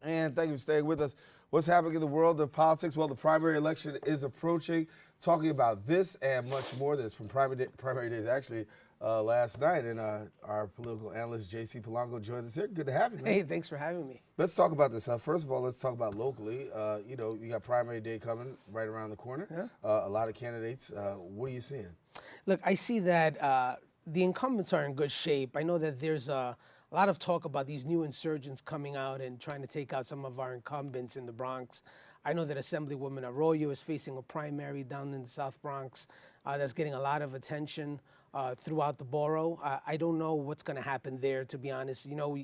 And thank you for staying with us. What's happening in the world of politics? Well, the primary election is approaching. Talking about this and much more. This from primary days actually last night, and our political analyst JC Polanco joins us here. Good to have you, man. Hey, thanks for having me. Let's talk about this. First of all, let's talk about locally. You know, you got primary day coming right around the corner. Yeah. A lot of candidates. What are you seeing? Look, I see that the incumbents are in good shape. I know that there's a lot of talk about these new insurgents coming out and trying to take out some of our incumbents in the Bronx. I know that Assemblywoman Arroyo is facing a primary down in the South Bronx that's getting a lot of attention throughout the borough. I don't know what's going to happen there, to be honest. You know,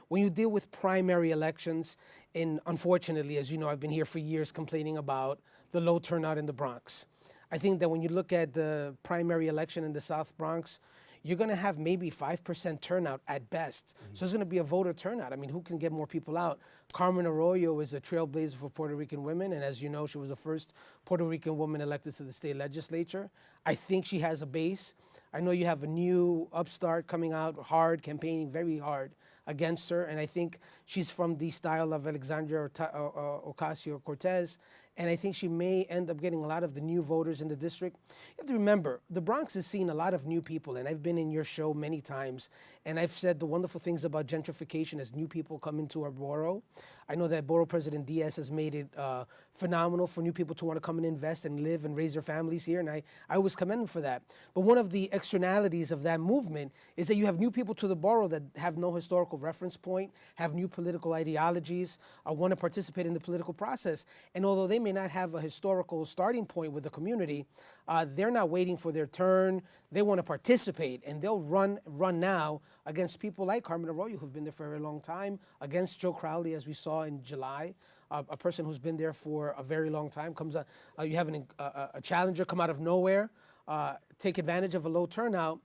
when you deal with primary elections, and unfortunately, as you know, I've been here for years complaining about the low turnout in the Bronx. I think that when you look at the primary election in the South Bronx, you're going to have maybe 5% turnout at best. So it's going to be a voter turnout. I mean, who can get more people out? Carmen Arroyo is a trailblazer for Puerto Rican women, and as you know, she was the first Puerto Rican woman elected to the state legislature. I think she has a base. I know you have a new upstart coming out hard, campaigning very hard against her, and I think she's from the style of Alexandria Ocasio-Cortez, and I think she may end up getting a lot of the new voters in the district. You have to remember, the Bronx has seen a lot of new people, and I've been in your show many times, and I've said the wonderful things about gentrification as new people come into our borough. I know that Borough President Diaz has made it phenomenal for new people to want to come and invest and live and raise their families here, and I always commend them for that. But one of the externalities of that movement is that you have new people to the borough that have no historical reference point, have new political ideologies, want to participate in the political process, and although they may not have a historical starting point with the community, they're not waiting for their turn. They want to participate, and they'll run now against people like Carmen Arroyo, who've been there for a very long time, against Joe Crowley, as we saw in July, a person who's been there for a very long time. You have a challenger come out of nowhere, take advantage of a low turnout,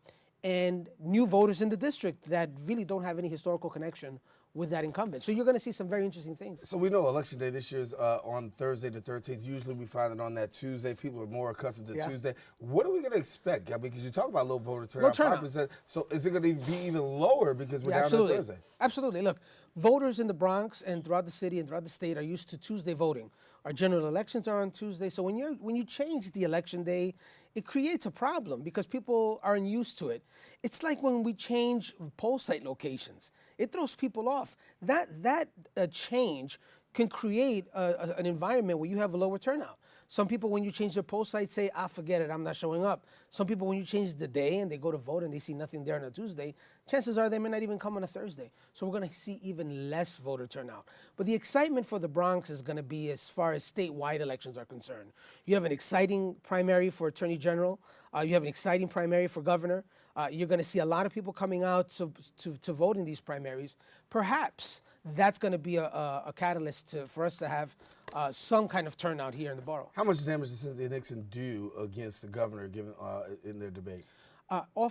and new voters in the district that really don't have any historical connection with that incumbent. So you're going to see some very interesting things. So we know Election Day this year is on Thursday the 13th. Usually we find it on that Tuesday. People are more accustomed to Tuesday. What are we going to expect? I mean, because you talk about low voter turnout, 5%. So is it going to be even lower because we're down on Thursday? Absolutely. Look, voters in the Bronx and throughout the city and throughout the state are used to Tuesday voting. Our general elections are on Tuesday. So when you change the election day, it creates a problem because people aren't used to it. It's like when we change poll site locations. It throws people off. That change can create an environment where you have a lower turnout. Some people, when you change their poll site, say, forget it, I'm not showing up. Some people, when you change the day and they go to vote and they see nothing there on a Tuesday, chances are they may not even come on a Thursday. So we're going to see even less voter turnout. But the excitement for the Bronx is going to be as far as statewide elections are concerned. You have an exciting primary for Attorney General. You have an exciting primary for Governor. You're going to see a lot of people coming out to vote in these primaries. Perhaps that's going to be a catalyst for us to have some kind of turnout here in the borough. How much damage does Cynthia Nixon do against the governor given in their debate?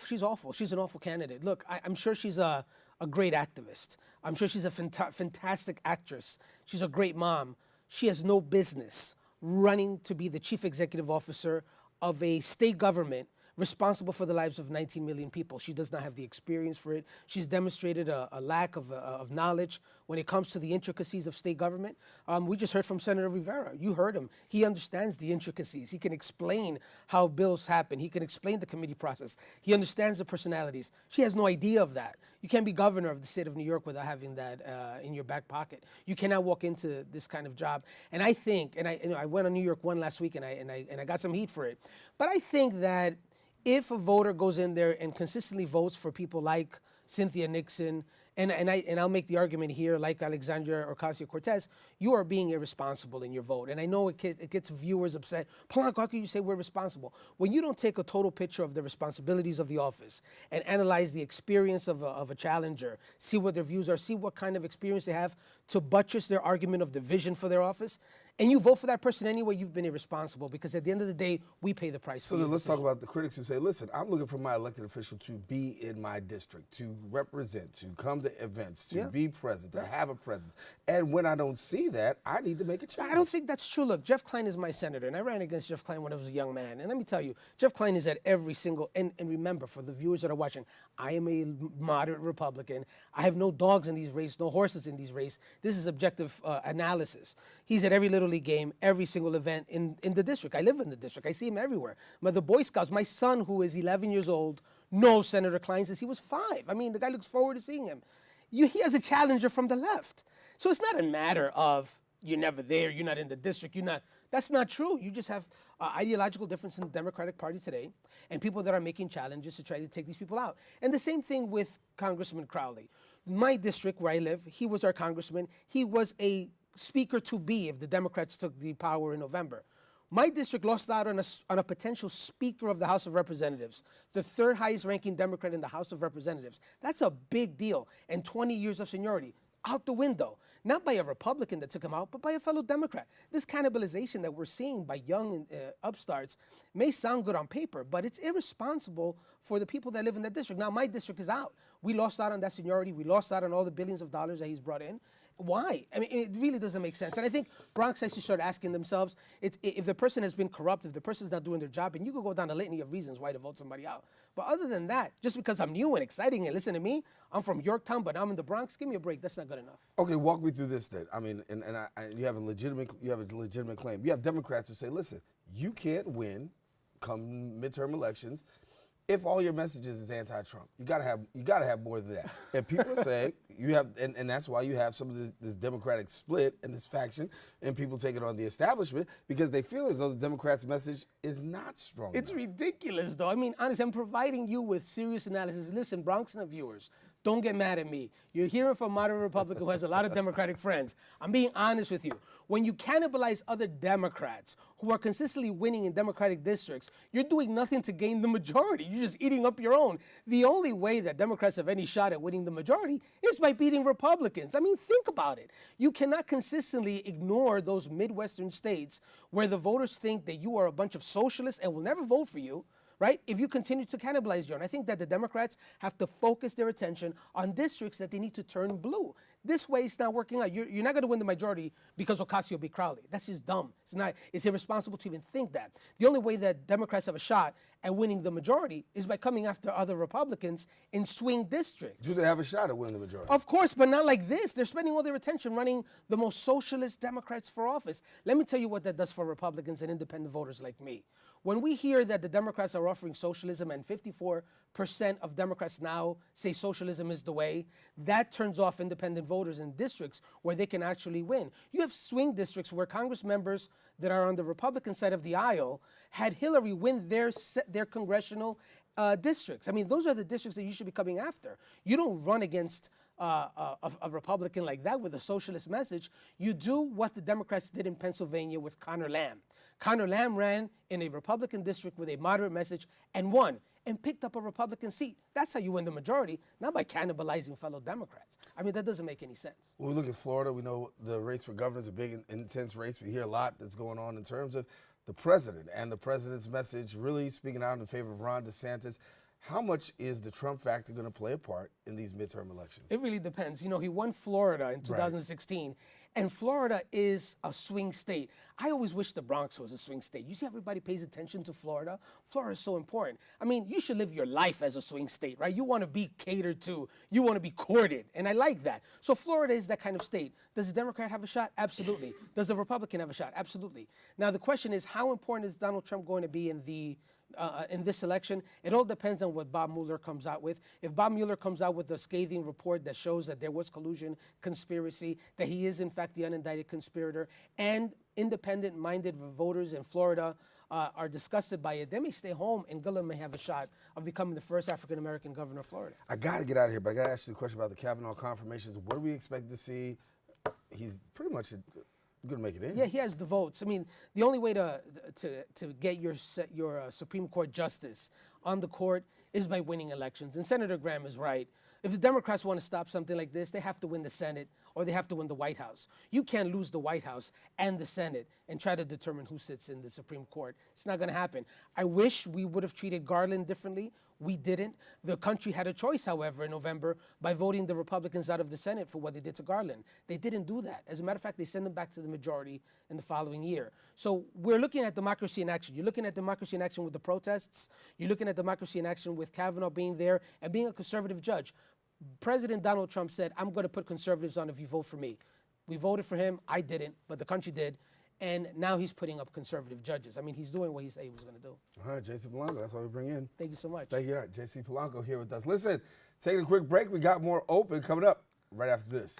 She's awful. She's an awful candidate. Look, I'm sure she's a great activist. I'm sure she's a fantastic actress. She's a great mom. She has no business running to be the chief executive officer of a state government responsible for the lives of 19 million people. She does not have the experience for it. She's demonstrated a lack of knowledge when it comes to the intricacies of state government. We just heard from Senator Rivera. You heard him. He understands the intricacies. He can explain how bills happen. He can explain the committee process. He understands the personalities. She has no idea of that. You can't be governor of the state of New York without having that in your back pocket. You cannot walk into this kind of job. And I think, and I went on New York One last week, and I got some heat for it. But I think that if a voter goes in there and consistently votes for people like Cynthia Nixon, and I'll make the argument here, like Alexandria Ocasio-Cortez, you are being irresponsible in your vote. And I know it gets viewers upset. Polanco, how can you say we're responsible? When you don't take a total picture of the responsibilities of the office and analyze the experience of a challenger, see what their views are, see what kind of experience they have to buttress their argument of the vision for their office, and you vote for that person anyway, you've been irresponsible, because at the end of the day, we pay the price for So your then let's talk decision. about the critics who say, listen, I'm looking for my elected official to be in my district, to represent, to come to events, to Yeah. be present, to have a presence. And when I don't see that, I need to make a change. I don't think that's true. Look, Jeff Klein is my senator, and I ran against Jeff Klein when I was a young man. And let me tell you, Jeff Klein is at every single, and remember, for the viewers that are watching, I am a moderate Republican. I have no dogs in these races, no horses in these races. This is objective analysis. He's at every Little League game, every single event in the district. I live in the district. I see him everywhere. But the Boy Scouts, my son, who is 11 years old, knows Senator Klein since he was 5. I mean, the guy looks forward to seeing him. He has a challenger from the left. So it's not a matter of you're never there, you're not in the district, that's not true. You just have ideological difference in the Democratic Party today, and people that are making challenges to try to take these people out. And the same thing with Congressman Crowley. My district where I live, he was our congressman. He was a speaker to be if the Democrats took the power in November. My district lost out on a potential Speaker of the House of Representatives, the 3rd highest ranking Democrat in the House of Representatives. That's a big deal. And 20 years of seniority, out the window. Not by a Republican that took him out, but by a fellow Democrat. This cannibalization that we're seeing by young upstarts may sound good on paper, but it's irresponsible for the people that live in that district. Now, my district is out. We lost out on that seniority. We lost out on all the billions of dollars that he's brought in. Why? I mean, it really doesn't make sense. And I think Bronx has to start asking themselves, if the person has been corrupt, if the person's not doing their job, and you could go down a litany of reasons why to vote somebody out. But other than that, just because I'm new and exciting and listen to me, I'm from Yorktown, but I'm in the Bronx, give me a break. That's not good enough. Okay, walk me through this then. I mean, you have a legitimate claim. You have Democrats who say, listen, you can't win come midterm elections if all your messages is anti-Trump. You gotta have more than that. And people are saying you have, and that's why you have some of this Democratic split and this faction, and people take it on the establishment because they feel as though the Democrats' message is not strong It's enough. ridiculous, though. I mean, honestly, I'm providing you with serious analysis. Listen, Bronxnet viewers, don't get mad at me. You're hearing from a moderate Republican who has a lot of Democratic friends. I'm being honest with you. When you cannibalize other Democrats who are consistently winning in Democratic districts, you're doing nothing to gain the majority. You're just eating up your own. The only way that Democrats have any shot at winning the majority is by beating Republicans. I mean, think about it. You cannot consistently ignore those Midwestern states where the voters think that you are a bunch of socialists and will never vote for you, right, if you continue to cannibalize your own. I think that the Democrats have to focus their attention on districts that they need to turn blue. This way, it's not working out. You're not going to win the majority because Ocasio beat Crowley. That's just dumb. It's irresponsible to even think that. The only way that Democrats have a shot at winning the majority is by coming after other Republicans in swing districts. Do they have a shot at winning the majority? Of course, but not like this. They're spending all their attention running the most socialist Democrats for office. Let me tell you what that does for Republicans and independent voters like me. When we hear that the Democrats are offering socialism and 54% of Democrats now say socialism is the way, that turns off independent voters in districts where they can actually win. You have swing districts where Congress members that are on the Republican side of the aisle had Hillary win their congressional districts. I mean, those are the districts that you should be coming after. You don't run against a Republican like that with a socialist message. You do what the Democrats did in Pennsylvania with Connor Lamb. Connor Lamb ran in a Republican district with a moderate message and won and picked up a Republican seat. That's how you win the majority, not by cannibalizing fellow Democrats. I mean, that doesn't make any sense. When we look at Florida, we know the race for governor is a big, intense race. We hear a lot that's going on in terms of the president and the president's message really speaking out in favor of Ron DeSantis. How much is the Trump factor going to play a part in these midterm elections? It really depends. You know, he won Florida in 2016, and Florida is a swing state. I always wish the Bronx was a swing state. You see, everybody pays attention to Florida. Florida is so important. I mean, you should live your life as a swing state, right? You want to be catered to. You want to be courted, and I like that. So Florida is that kind of state. Does the Democrat have a shot? Absolutely. Does the Republican have a shot? Absolutely. Now, the question is, how important is Donald Trump going to be in this election? It all depends on what Bob Mueller comes out with. If Bob Mueller comes out with a scathing report that shows that there was collusion, conspiracy, that he is in fact the unindicted conspirator, and independent-minded voters in Florida are disgusted by it, they may stay home, and Gillum may have a shot of becoming the first African-American governor of Florida. I got to get out of here, but I got to ask you a question about the Kavanaugh confirmations. What do we expect to see? He's pretty much going to make it in. Yeah, he has the votes. I mean, the only way to get your Supreme Court justice on the court is by winning elections. And Senator Graham is right. If the Democrats want to stop something like this, they have to win the Senate or they have to win the White House. You can't lose the White House and the Senate and try to determine who sits in the Supreme Court. It's not going to happen. I wish we would have treated Garland differently. We didn't. The country had a choice, however, in November by voting the Republicans out of the Senate for what they did to Garland. They didn't do that. As a matter of fact, they sent them back to the majority in the following year. So we're looking at democracy in action. You're looking at democracy in action with the protests. You're looking at democracy in action with Kavanaugh being there and being a conservative judge. President Donald Trump said, I'm going to put conservatives on if you vote for me. We voted for him. I didn't, but the country did. And now he's putting up conservative judges. I mean, he's doing what he said he was going to do. All right, JC Polanco, that's why we bring in. Thank you so much. Thank you. All right, JC Polanco here with us. Listen, taking a quick break. We got more open coming up right after this.